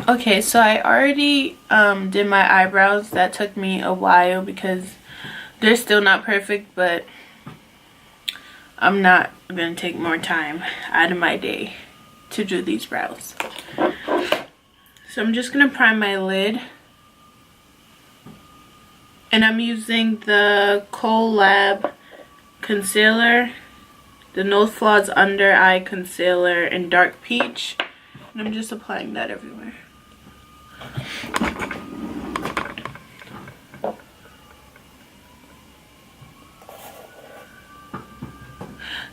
Okay, so I already did my eyebrows. That took me a while because they're still not perfect, but I'm not gonna take more time out of my day to do these brows. So I'm just gonna prime my lid, and I'm using the Collab concealer, the No Flaws Under Eye Concealer in Dark Peach, and I'm just applying that everywhere.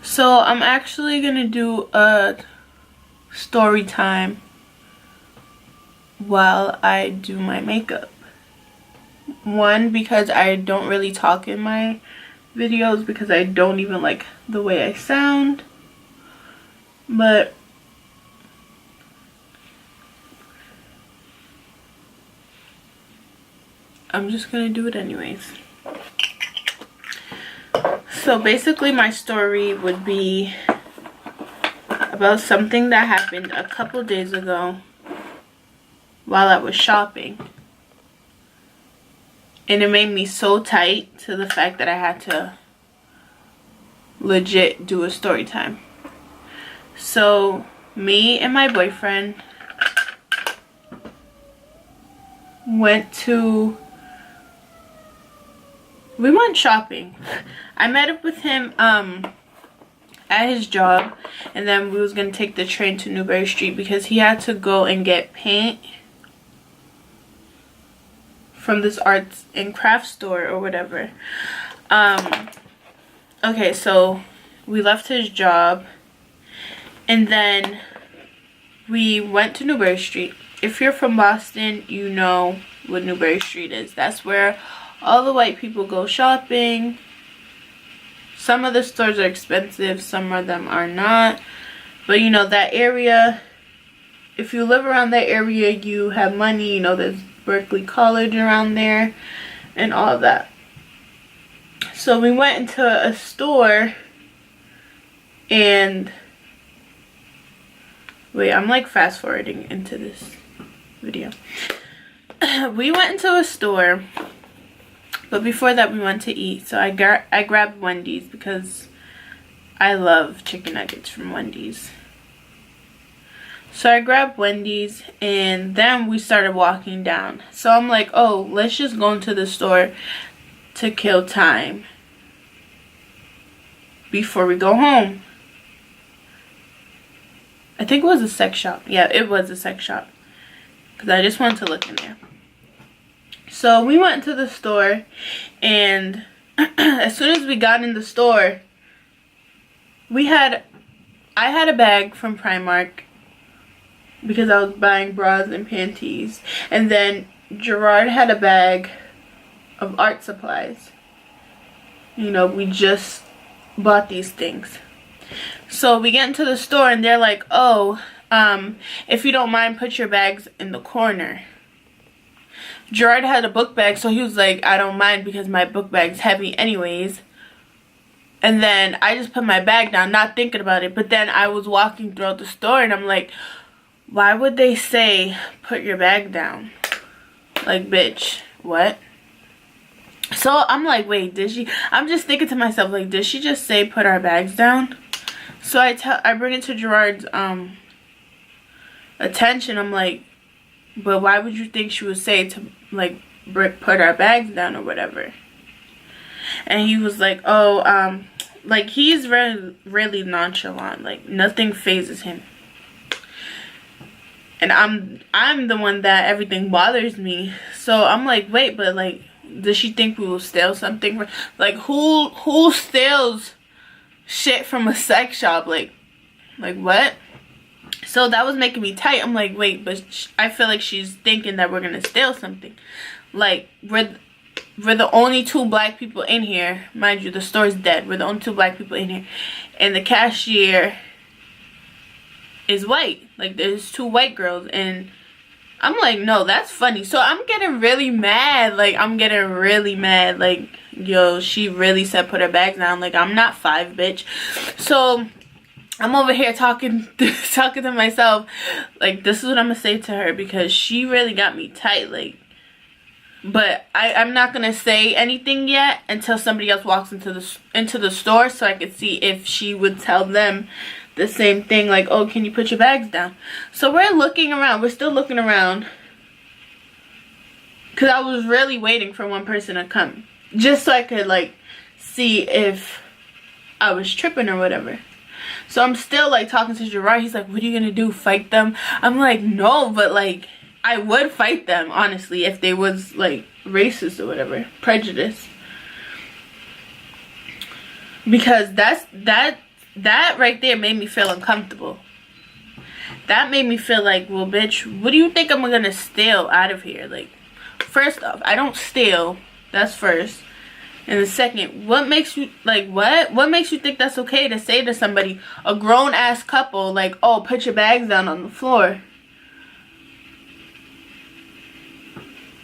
So I'm actually gonna do a story time while I do my makeup. One, because I don't really talk in my videos because I don't even like the way I sound, but I'm just gonna do it anyways. So basically my story would be about something that happened a couple days ago while I was shopping, and it made me so tight to the fact that I had to legit do a story time. So me and my boyfriend went shopping. I met up with him at his job, and then we was gonna take the train to Newbury Street because he had to go and get paint from this arts and crafts store or whatever. Okay, so we left his job, and then we went to Newbury Street. If you're from Boston, you know what Newbury Street is. That's where all the white people go shopping. Some of the stores are expensive, some of them are not. But you know, that area, if you live around that area, you have money. You know, there's Berkeley College around there and all of that. So we went into a store, and wait, I'm like fast forwarding into this video. We went into a store, but before that we went to eat. So I grabbed Wendy's because I love chicken nuggets from Wendy's. So I grabbed Wendy's, and then we started walking down. So I'm like, oh, let's just go into the store to kill time before we go home. I think it was a sex shop. Yeah, it was a sex shop because I just wanted to look in there. So we went to the store, and as soon as we got in the store, I had a bag from Primark because I was buying bras and panties, and then Gerard had a bag of art supplies. You know, we just bought these things. So we get into the store, and they're like, oh, if you don't mind, put your bags in the corner. Gerard had a book bag, so he was like, I don't mind because my book bag's heavy anyways. And then I just put my bag down, not thinking about it. But then I was walking throughout the store, and I'm like, why would they say put your bag down? Like, bitch, what? So I'm like, wait, did she? I'm just thinking to myself, like, did she just say put our bags down? So I bring it to Gerard's attention. I'm like, but why would you think she would say to, like, put our bags down or whatever? And he was like, oh, like, he's really nonchalant. Like, nothing phases him. And I'm the one that everything bothers me. So I'm like, wait, but, like, does she think we will steal something? Like, who steals shit from a sex shop? Like what? So that was making me tight. I'm like, wait, but I feel like she's thinking that we're gonna steal something. Like, we're the only two black people in here. Mind you, the store's dead. We're the only two black people in here, and the cashier is white. Like, there's two white girls, and I'm like, no, that's funny. So I'm getting really mad. Like, like, yo, she really said put her bags down. Like, I'm not 5, bitch. So I'm over here talking talking to myself, like, this is what I'm gonna say to her, because she really got me tight, like. But I'm not gonna say anything yet until somebody else walks into the store, so I could see if she would tell them the same thing, like, oh, can you put your bags down? So we're looking around. We're still looking around, because I was really waiting for one person to come, just so I could, like, see if I was tripping or whatever. So I'm still, like, talking to Gerard. He's like, what are you gonna do, fight them? I'm like, no, but, like, I would fight them, honestly, if they was, like, racist or whatever, prejudice. Because that right there made me feel uncomfortable. That made me feel like, well, bitch, what do you think I'm gonna steal out of here? Like, first off, I don't steal. That's first. And the second, what makes you, like, what makes you think that's okay to say to somebody, a grown-ass couple, like, oh, put your bags down on the floor?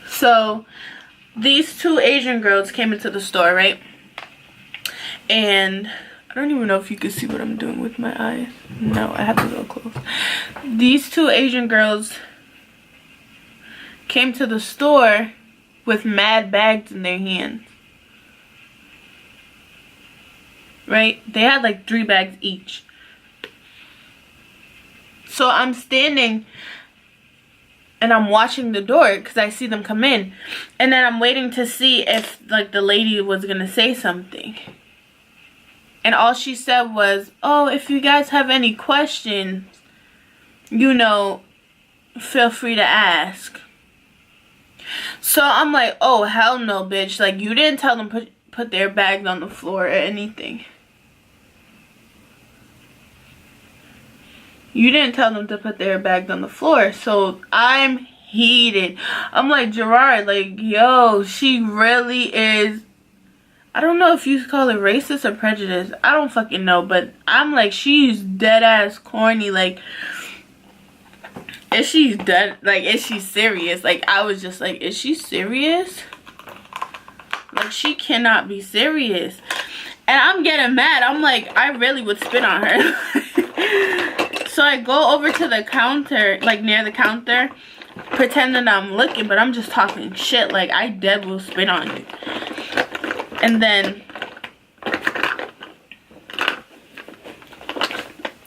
So, these two Asian girls came into the store, right? And I don't even know if you can see what I'm doing with my eyes. No, I have to go close. These two Asian girls came to the store with mad bags in their hands. Right? They had like 3 bags each. So I'm standing and I'm watching the door because I see them come in. And then I'm waiting to see if, like, the lady was going to say something. And all she said was, oh, if you guys have any questions, you know, feel free to ask. So I'm like, oh, hell no, bitch. Like, you didn't tell them put their bags on the floor or anything. You didn't tell them to put their bags on the floor. So I'm heated. I'm like, Gerard, like, yo, she really is. I don't know if you call it racist or prejudice. I don't fucking know. But I'm like, she's dead ass corny. Like, is she dead? Like, is she serious? Like, I was just like, is she serious? Like, she cannot be serious. And I'm getting mad. I'm like, I really would spit on her. So I go over to the counter, like near the counter, pretending I'm looking, but I'm just talking shit. Like, I dead will spit on you. And then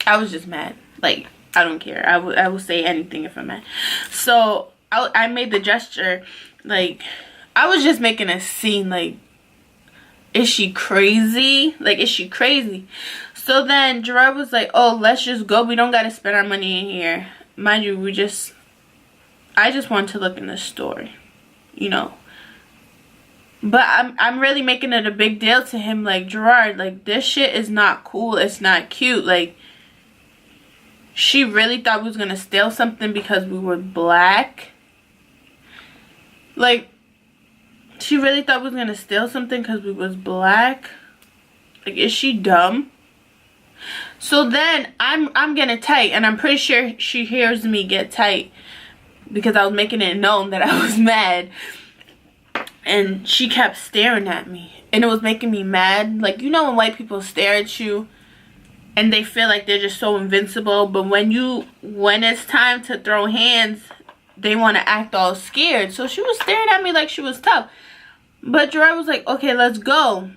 I was just mad. Like, I don't care. I will say anything if I'm mad. So I made the gesture. Like, I was just making a scene. Like, is she crazy? Like, is she crazy? So then Gerard was like, oh, let's just go. We don't got to spend our money in here. Mind you, I just wanted to look in the store, you know. But I'm really making it a big deal to him. Like, Gerard, like, this shit is not cool. It's not cute. Like, she really thought we was going to steal something because we were black. Like, she really thought we was going to steal something because we was black. Like, is she dumb? So then I'm getting tight, and I'm pretty sure she hears me get tight because I was making it known that I was mad. And she kept staring at me, and it was making me mad. Like, you know when white people stare at you and they feel like they're just so invincible, but when it's time to throw hands, they want to act all scared. So she was staring at me like she was tough. But Gerard was like, okay, let's go.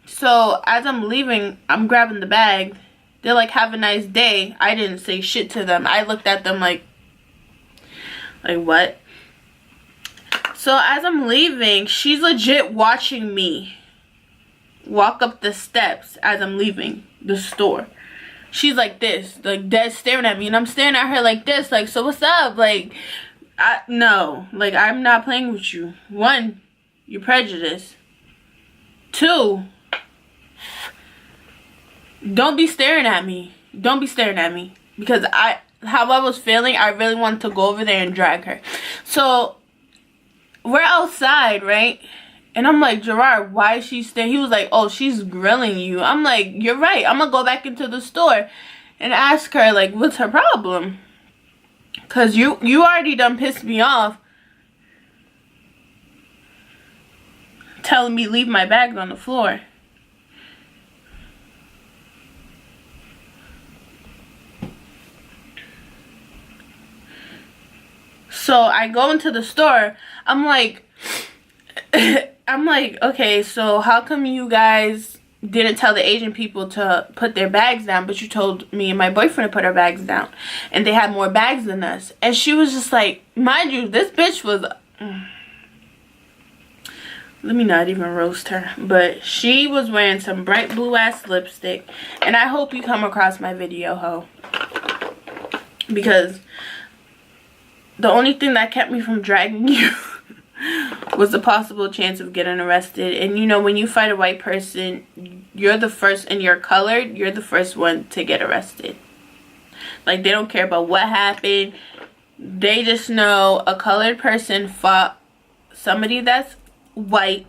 So as I'm leaving, I'm grabbing the bag. They're like, have a nice day. I didn't say shit to them. I looked at them like what? So as I'm leaving, she's legit watching me walk up the steps as I'm leaving the store. She's like this, like dead staring at me, and I'm staring at her like this, like, so what's up? Like, no, like, I'm not playing with you. 1, you're prejudiced. 2, don't be staring at me. Don't be staring at me. Because how I was feeling, I really wanted to go over there and drag her. So, we're outside, right? And I'm like, Gerard, why is she staring? He was like, oh, she's grilling you. I'm like, you're right. I'm going to go back into the store and ask her, like, what's her problem? Because you already done pissed me off telling me leave my bags on the floor. So I go into the store. I'm like, okay, so how come you guys didn't tell the Asian people to put their bags down, but you told me and my boyfriend to put our bags down, and they had more bags than us? And she was just like, mind you, this bitch was, let me not even roast her, but she was wearing some bright blue ass lipstick, and I hope you come across my video, ho, because the only thing that kept me from dragging you was the possible chance of getting arrested. And you know, when you fight a white person, you're the first, and you're colored, you're the first one to get arrested. Like, they don't care about what happened. They just know a colored person fought somebody that's white,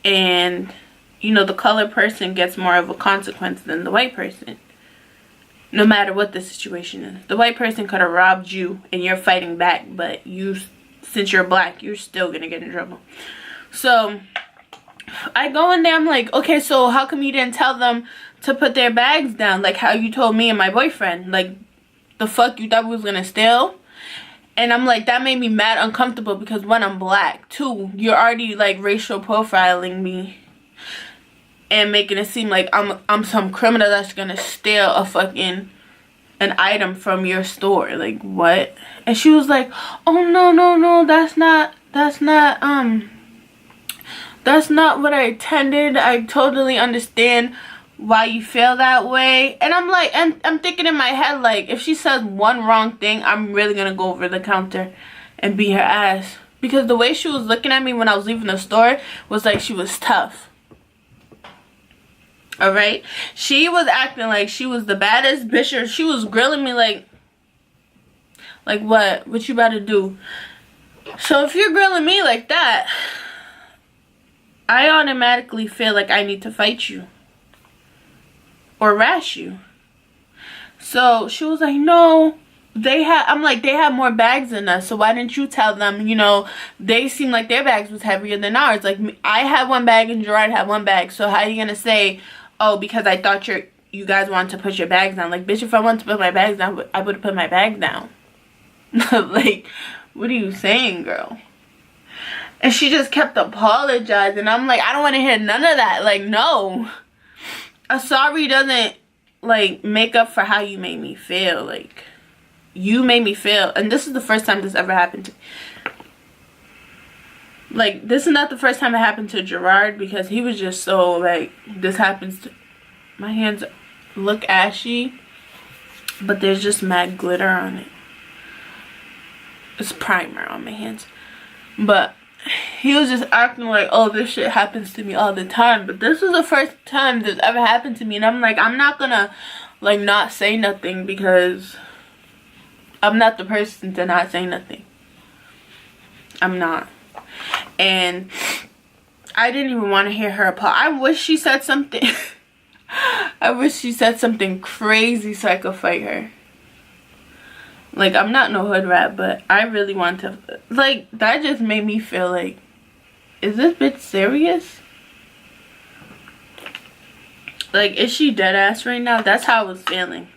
and you know, the colored person gets more of a consequence than the white person, no matter what the situation is. The white person could have robbed you and you're fighting back, but you, since you're black, you're still gonna get in trouble. So I go in there, I'm like, okay, so how come you didn't tell them to put their bags down, like how you told me and my boyfriend? Like, the fuck, you thought we was gonna steal? And I'm like, that made me mad uncomfortable, because one, I'm black. Two, you're already like racial profiling me and making it seem like I'm some criminal that's gonna steal a fucking an item from your store. Like, what? And she was like, oh no, that's not what I intended. I totally understand why you feel that way. And I'm like, and I'm thinking in my head, like, if she says one wrong thing, I'm really gonna go over the counter and beat her ass, because the way she was looking at me when I was leaving the store was like she was tough. Alright, she was acting like she was the baddest bitch, or she was grilling me like what you about to do? So if you're grilling me like that, I automatically feel like I need to fight you or rash you. So she was like, no, I'm like, they have more bags than us, so why didn't you tell them? You know, they seem like their bags was heavier than ours. Like, I had one bag and Gerard had one bag, so how are you gonna say, oh, because I thought you guys wanted to put your bags down? Like, bitch, if I wanted to put my bags down, I would have put my bag down. Like, what are you saying, girl? And she just kept apologizing. I'm like, I don't want to hear none of that. Like, no, a sorry doesn't like make up for how you made me feel. Like, you made me feel, and this is the first time this ever happened to me. Like, this is not the first time it happened to Gerard, because he was just so like, this happens to my hands look ashy, but there's just mad glitter on it. It's primer on my hands. But he was just acting like, oh, this shit happens to me all the time. But this was the first time this ever happened to me. And I'm like, I'm not gonna like not say nothing, because I'm not the person to not say nothing. I'm not. And I didn't even want to hear her apologize. I wish she said something. I wish she said something crazy so I could fight her. Like, I'm not no hood rat, but I really want to, like, that just made me feel like, is this bitch serious? Like, is she dead ass right now? That's how I was feeling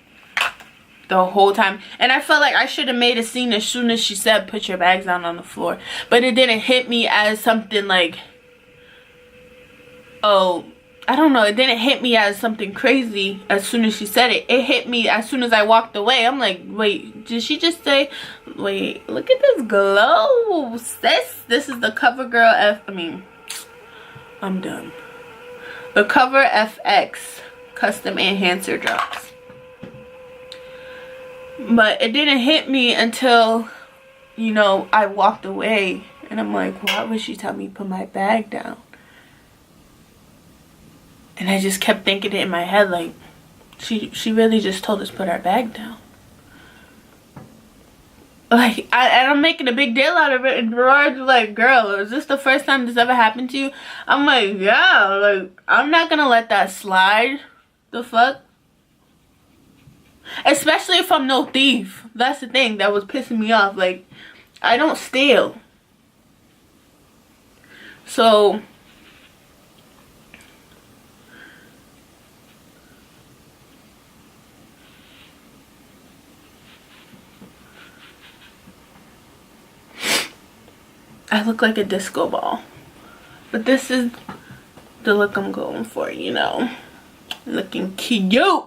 the whole time. And I felt like I should have made a scene as soon as she said, put your bags down on the floor. But it didn't hit me as something like, oh, I don't know. It didn't hit me as something crazy as soon as she said it. It hit me as soon as I walked away. I'm like, wait, did she just say, wait, look at this glow, sis. This is the CoverGirl I'm done. The Cover FX Custom Enhancer Drops. But it didn't hit me until, you know, I walked away. And I'm like, why would she tell me to put my bag down? And I just kept thinking it in my head, like, she really just told us to put our bag down. Like, I'm making a big deal out of it, and Gerard's like, girl, is this the first time this ever happened to you? I'm like, yeah, like, I'm not gonna let that slide. The fuck? Especially if I'm no thief. That's the thing that was pissing me off. Like, I don't steal. So I look like a disco ball. But this is the look I'm going for, you know. Looking cute.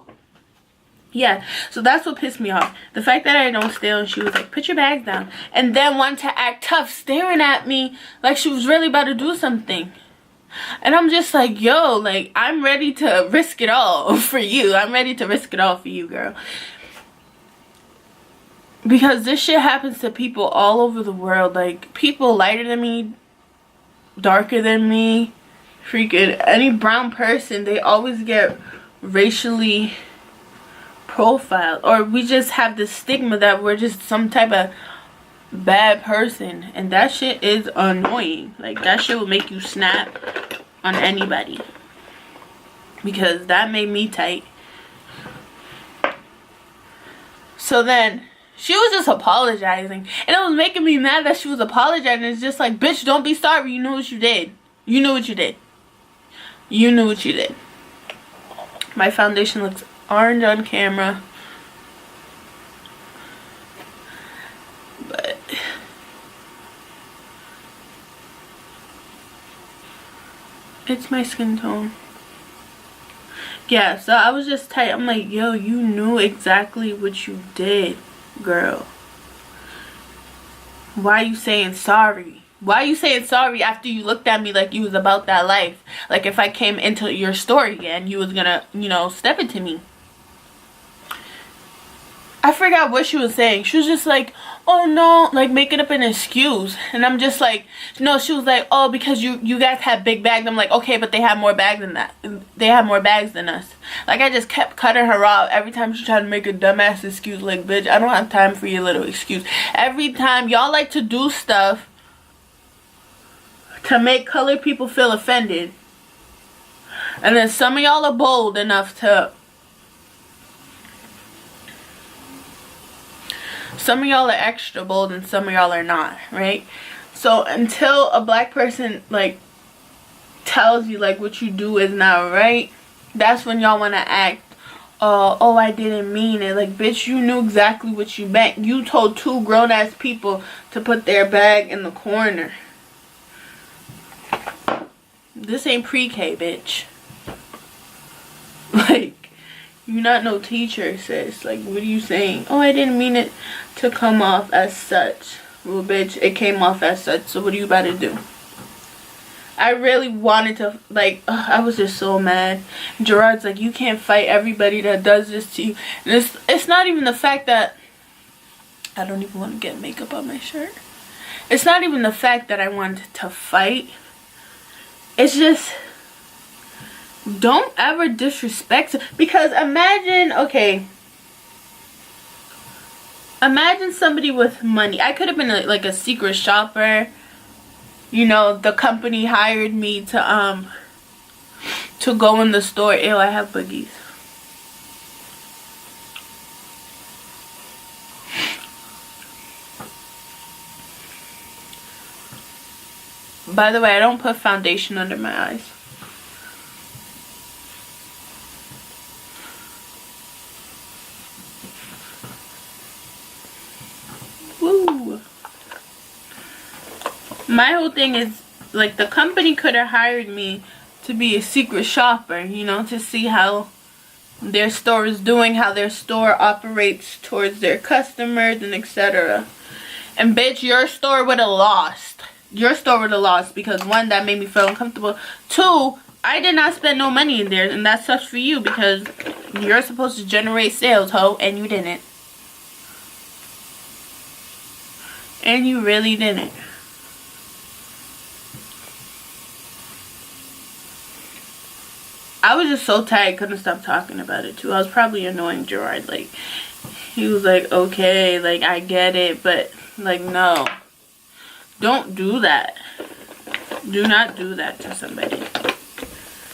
Yeah, so that's what pissed me off. The fact that I don't steal, and she was like, put your bags down. And then wanted to act tough, staring at me like she was really about to do something. And I'm just like, yo, like, I'm ready to risk it all for you. I'm ready to risk it all for you, girl. Because this shit happens to people all over the world. Like, people lighter than me, darker than me, freaking any brown person, they always get racially profiled, or we just have this stigma that we're just some type of bad person, and that shit is annoying. Like, that shit will make you snap on anybody, because that made me tight. So then she was just apologizing, and it was making me mad that she was apologizing. It's just like, bitch, don't be sorry. You knew what you did. You knew what you did. You knew what you did. My foundation looks orange on camera, but it's my skin tone. Yeah, so I was just tight. I'm like, yo, you knew exactly what you did, girl. Why are you saying sorry? Why are you saying sorry after you looked at me like you was about that life? Like, if I came into your store again, you was gonna, you know, step into me. I forgot what she was saying. She was just like, oh no, like making up an excuse. And I'm just like, no, she was like, oh, because you guys have big bags. I'm like, okay, but they have more bags than that. They have more bags than us. Like, I just kept cutting her off every time she tried to make a dumbass excuse. Like, bitch, I don't have time for your little excuse. Every time y'all like to do stuff to make colored people feel offended. And then some of y'all are bold enough to... Some of y'all are extra bold and some of y'all are not, right? So until a black person, like, tells you, like, what you do is not right, that's when y'all want to act, oh, I didn't mean it. Like, bitch, you knew exactly what you meant. You told two grown-ass people to put their bag in the corner. This ain't pre-K, bitch. Like, you're not no teacher, sis. Like, what are you saying? Oh, I didn't mean it to come off as such. Well, bitch, it came off as such. So what are you about to do? I really wanted to, like, I was just so mad. Gerard's like, you can't fight everybody that does this to you. And it's not even the fact that... I don't even want to get makeup on my shirt. It's not even the fact that I wanted to fight. It's just... don't ever disrespect, because imagine, okay, imagine somebody with money. I could have been like a secret shopper, you know, the company hired me to go in the store. Ew, I have boogies. By the way, I don't put foundation under my eyes. My whole thing is, like, the company could have hired me to be a secret shopper, you know, to see how their store is doing, how their store operates towards their customers, and etc. And bitch, your store would have lost. Your store would have lost because, one, that made me feel uncomfortable. Two, I did not spend no money in there, and that sucks for you because you're supposed to generate sales, ho, and you didn't. And you really didn't. I was just so tired, couldn't stop talking about it too. I was probably annoying Gerard. Like, he was like, okay, like, I get it, but, like, no. Don't do that. Do not do that to somebody.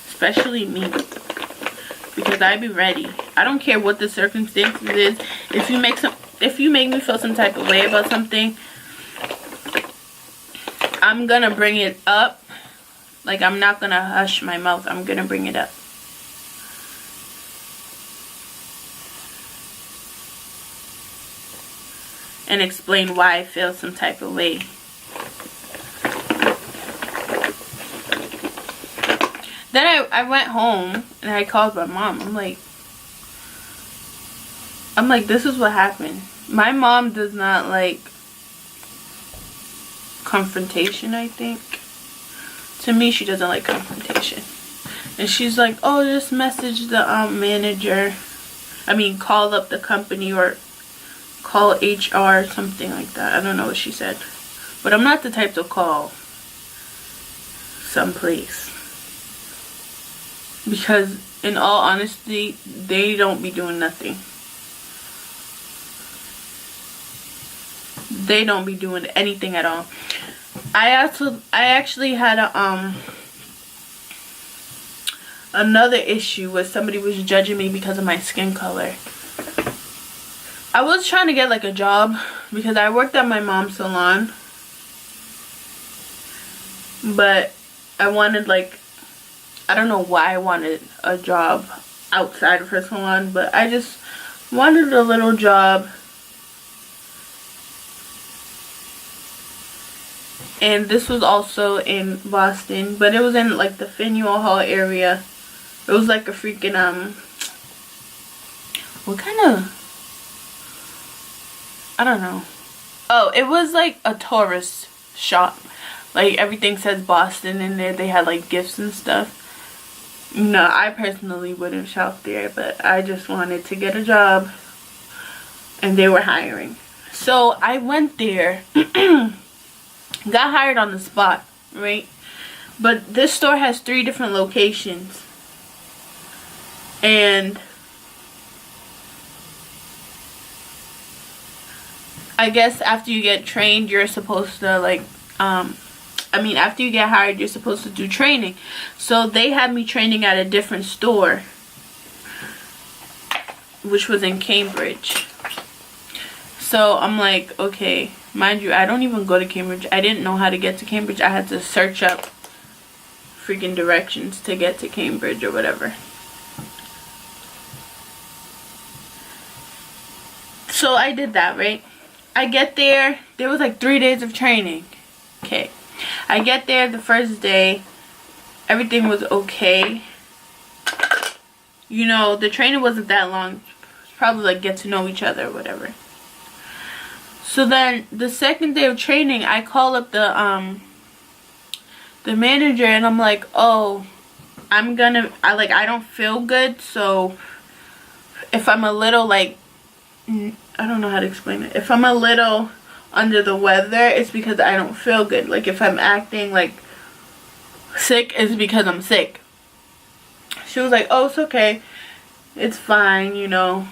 Especially me. Because I be ready. I don't care what the circumstances is. If you make me feel some type of way about something, I'm gonna bring it up. Like, I'm not gonna hush my mouth. I'm gonna bring it up. And explain why I feel some type of way. Then I went home and I called my mom. I'm like, this is what happened. My mom does not like confrontation, I think. To me, she doesn't like confrontation. And she's like, oh, just message the manager. I mean, call up the company or call HR, something like that. I don't know what she said. But I'm not the type to call someplace. Because, in all honesty, they don't be doing nothing. They don't be doing anything at all. I actually had a another issue where somebody was judging me because of my skin color. I was trying to get like a job because I worked at my mom's salon, but I wanted like, I don't know why I wanted a job outside of her salon, but I just wanted a little job. And this was also in Boston, but it was in like the Faneuil Hall area. It was like a freaking what kind of, I don't know. Oh, it was like a tourist shop. Like everything says Boston in there. They had like gifts and stuff. No, I personally wouldn't shop there, but I just wanted to get a job and they were hiring. So I went there. Got hired on the spot, right? But this store has 3 different locations. And I guess after you get trained, you're supposed to like, after you get hired, you're supposed to do training. So they had me training at a different store, which was in Cambridge. So I'm like, okay, mind you, I don't even go to Cambridge. I didn't know how to get to Cambridge. I had to search up freaking directions to get to Cambridge or whatever. So I did that, right? I get there. There was like 3 days of training. Okay. I get there the first day. Everything was okay. You know, the training wasn't that long. Probably like get to know each other or whatever. So then the second day of training, I call up the manager and I'm like, oh, I don't feel good, so if I'm a little like, I don't know how to explain it. If I'm a little under the weather, it's because I don't feel good. Like if I'm acting like sick, it's because I'm sick. She was like, oh, it's okay. It's fine, you know.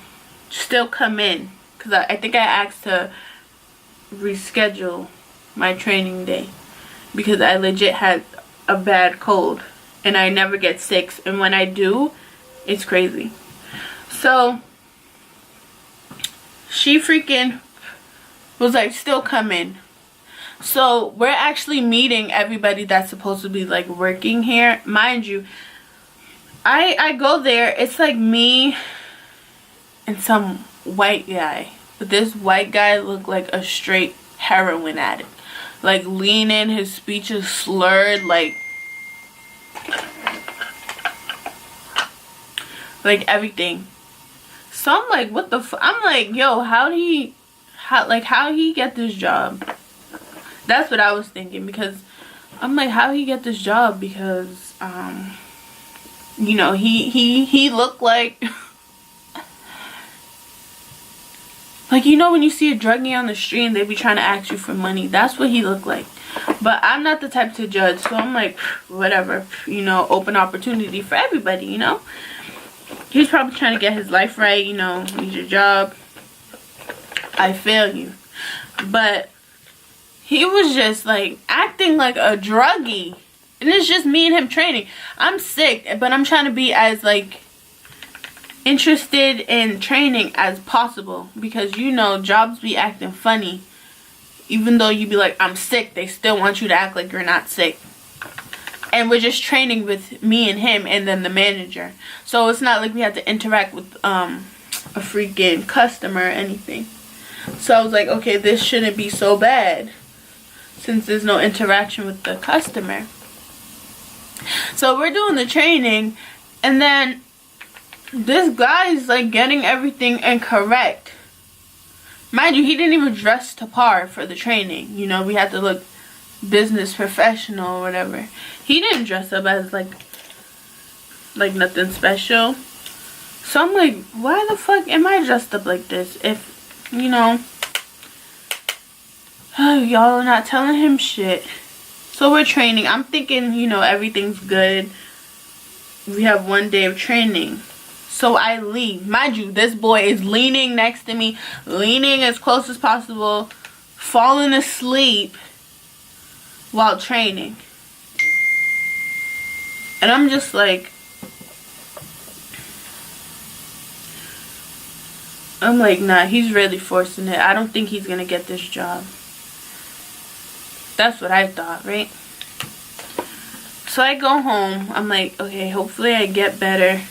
Still come in. Because I think I asked to reschedule my training day. Because I legit had a bad cold. And I never get sick. And when I do, it's crazy. So she freaking was like, still come in. So we're actually meeting everybody that's supposed to be like working here. Mind you, I go there, it's like me and some white guy. But this white guy looked like a straight heroin addict. Like leaning, his speech is slurred, like everything. So I'm like, what the I'm like, yo, how he get this job? That's what I was thinking, because I'm like, how he get this job? Because you know, he looked like like, you know, when you see a druggie on the street and they be trying to ask you for money, that's what he looked like. But I'm not the type to judge, so I'm like, whatever, you know, open opportunity for everybody, you know. He's probably trying to get his life right, you know, need your job. I feel you. But he was just like acting like a druggie. And it's just me and him training. I'm sick, but I'm trying to be as like interested in training as possible, because you know, jobs be acting funny. Even though you be like, I'm sick, they still want you to act like you're not sick. And we're just training with me and him and then the manager. So it's not like we have to interact with a freaking customer or anything. So I was like, okay, this shouldn't be so bad since there's no interaction with the customer. So we're doing the training, and then this guy is like getting everything incorrect. Mind you, he didn't even dress to par for the training. You know, we had to look business professional or whatever. He didn't dress up as like nothing special. So I'm like, why the fuck am I dressed up like this? If, you know, y'all are not telling him shit. So we're training. I'm thinking, you know, everything's good. We have 1 day of training. So I leave. Mind you, this boy is leaning next to me, leaning as close as possible, falling asleep while training. And I'm just like, nah, he's really forcing it. I don't think he's gonna get this job. That's what I thought, right? So I go home. I'm like, okay, hopefully I get better.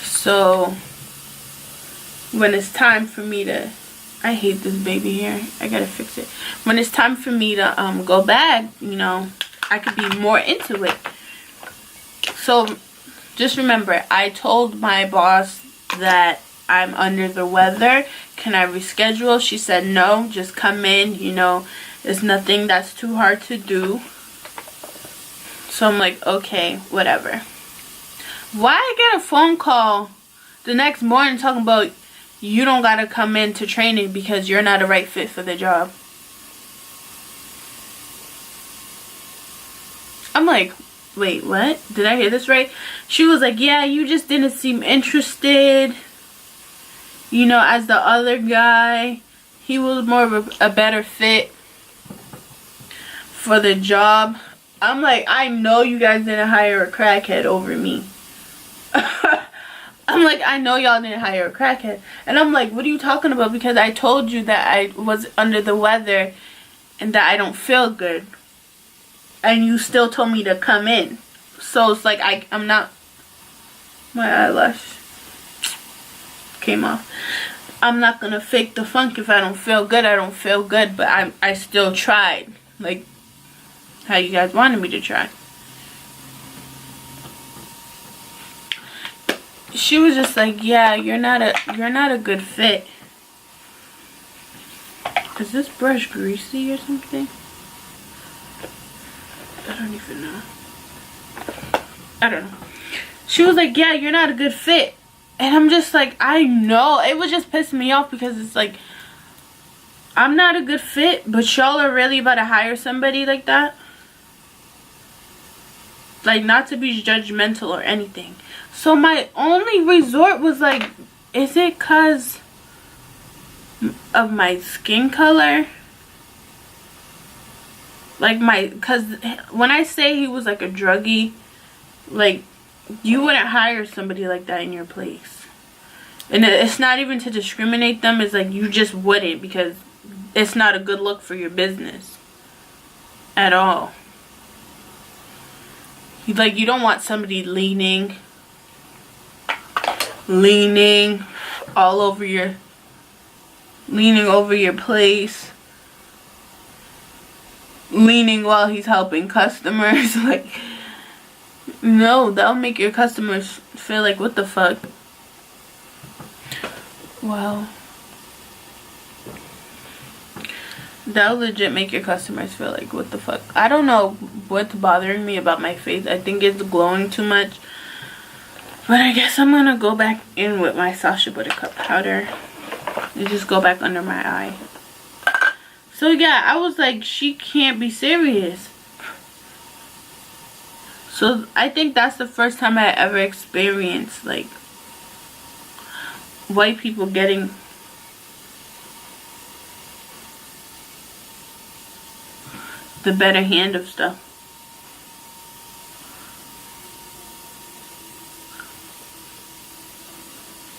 So when it's time for me to, I hate this baby hair. I gotta fix it. When it's time for me to go back, you know, I could be more into it. So just remember, I told my boss that I'm under the weather. Can I reschedule? She said no, just come in, you know, it's nothing that's too hard to do. So I'm like, okay, whatever. Why I get a phone call the next morning talking about you don't gotta come in to training because you're not a right fit for the job? I'm like, wait, what? Did I hear this right? She was like, yeah, you just didn't seem interested, you know, as the other guy. He was more of a better fit for the job. I'm like, I know you guys didn't hire a crackhead over me. I'm like, I know y'all didn't hire a crackhead. And I'm like, what are you talking about? Because I told you that I was under the weather and that I don't feel good. And you still told me to come in. So it's like, I'm not, my eyelash came off. I'm not gonna fake the funk. If I don't feel good, I don't feel good. But I still tried. Like how you guys wanted me to try. She was just like, yeah, you're not a good fit. Is this brush greasy or something? I don't even know. I don't know. She was like, yeah, you're not a good fit. And I'm just like, I know. It was just pissing me off because it's like, I'm not a good fit, but y'all are really about to hire somebody like that? Like, not to be judgmental or anything. So my only resort was like, is it because of my skin color? Like because when I say he was like a druggie, like, you wouldn't hire somebody like that in your place. And it's not even to discriminate them. It's like, you just wouldn't, because it's not a good look for your business at all. Like, you don't want somebody leaning all over your, leaning over your place, leaning while he's helping customers. Like, no, that'll make your customers feel like, what the fuck? Wow. That'll legit make your customers feel like, what the fuck? I don't know what's bothering me about my face. I think it's glowing too much. But I guess I'm gonna go back in with my Sacha Buttercup powder and just go back under my eye. So yeah, I was like, she can't be serious. So I think that's the first time I ever experienced, like, white people getting the better hand of stuff.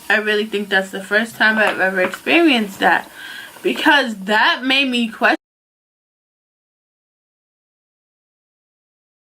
I really think that's the first time I've ever experienced that, because that made me question